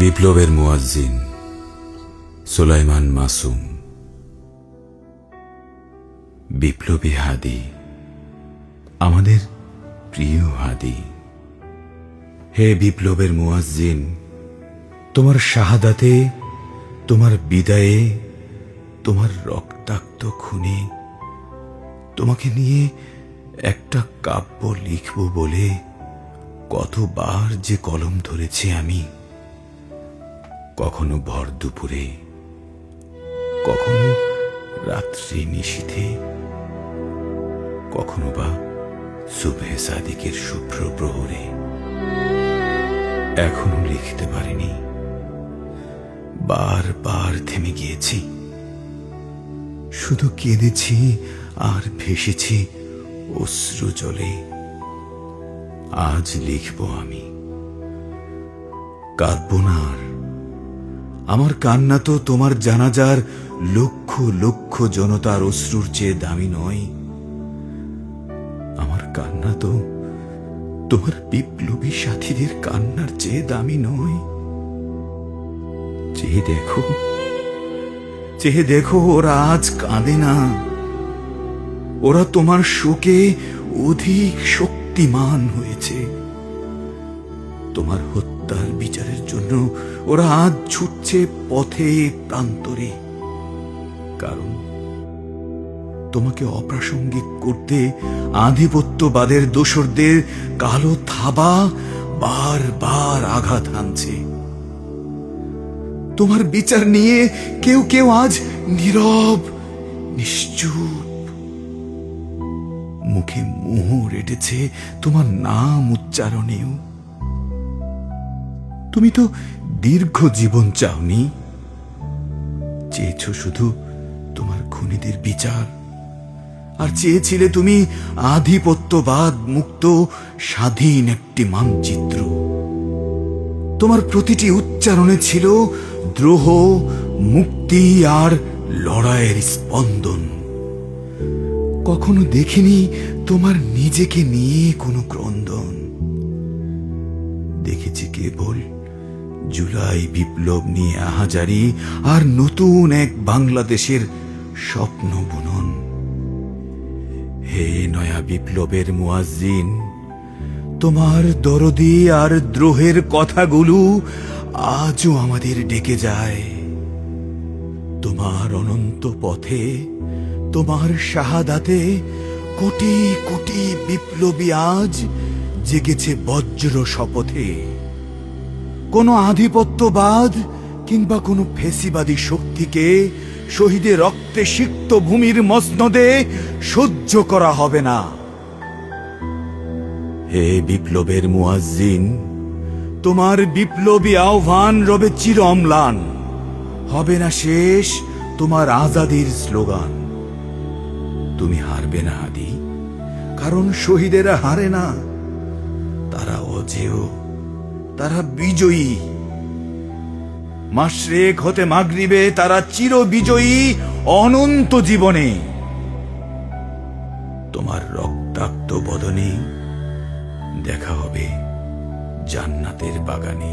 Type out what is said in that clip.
বিপ্লবের মুয়াজ্জিন সুলাইমান মাসুম। বিপ্লবী হাদি, আমাদের প্রিয় হাদি। হে বিপ্লবের মুয়াজ্জিন, তোমার শাহাদাতে, তোমার বিদায়ে, তোমার রক্তাক্ত খুনে তোমাকে নিয়ে একটা কাব্য লিখব বলে কতবার যে কলম ধরেছি আমি। কখনো ভর দুপুরে, কখনো রাত্রি নিশীথে, কখনো বা সুবহে সাদিকের শুভ্র প্রহরে। এখনো লিখতে পারিনি, বারবার থেমে গিয়েছি, শুধু কেঁদেছি আর ভেসেছি অশ্রু জলে। আজ লিখব আমি, কাঁদব না আর। আমার কান্না তো তোমার জানাজার লক্ষ লক্ষ জনতার অশ্রুর চেয়ে দামি নয়। আমার কান্না তো তোমার বিপ্লবী সাথীদের কান্নার চেয়ে দামি নয়। চেয়ে দেখো, চেয়ে দেখো, ওরা আজ কাঁদে না। ওরা তোমার শোকে অধিক শক্তিমান হয়েছে। তোমার হত্যার বিচারের জন্য ওরা আজ ছুটছে পথে প্রান্তরে। কারণ তোমাকে অপ্রাসঙ্গিক করতে আধিপত্যবাদের দোসরদের কালো থাবা বারবার আঘাত হানছে। তোমার বিচার নিয়ে কেউ কেউ আজ নীরব, নিশ্চুপ, মুখে মোহর এঁটেছে তোমার নাম উচ্চারণেও। তুমি তো দীর্ঘ জীবন চাওনি, চেয়েছ শুধু তোমার খুনিদের বিচার। আর চেয়েছিলে তুমি আধিপত্যবাদ মুক্ত স্বাধীন একটি মানচিত্র। তোমার প্রতিটি উচ্চারণে ছিল দ্রোহ, মুক্তি আর লড়াইয়ের স্পন্দন। কখনো দেখিনি তোমার নিজেকে নিয়ে কোনো ক্রন্দন। দেখেছি কেবল জুলাই বিপ্লব নিয়ে আহাজারি আর নতুন এক বাংলাদেশের স্বপ্ন বুনন। হে নয়া বিপ্লবের মুয়াজ্জিন, তোমার দরদি আর দ্রোহের কথাগুলো আজও আমাদের ডেকে যায়। তোমার অনন্ত পথে, তোমার শাহাদাতে কোটি কোটি বিপ্লবী আজ জেগেছে বজ্র শপথে। কোন আধিপত্যবাদ কিংবা কোন ফেসিবাদী শক্তিকে শহীদের রক্তে সিক্ত ভূমির মসনদে সহ্য করা হবে না। হে বিপ্লবের মুয়াজ্জিন, তোমার বিপ্লবী আহ্বান রবে চির অম্লান। হবে না শেষ তোমার আজাদির স্লোগান। তুমি হারবে না হাদি, কারণ শহীদেরা হারে না। তারা অজেয়, তারা বিজয়ী। মাশরিক হতে মাগরিবে তারা চির বিজয়ী অনন্ত জীবনে। তোমার রক্তাক্ত বদনে দেখা হবে জান্নাতের বাগানে।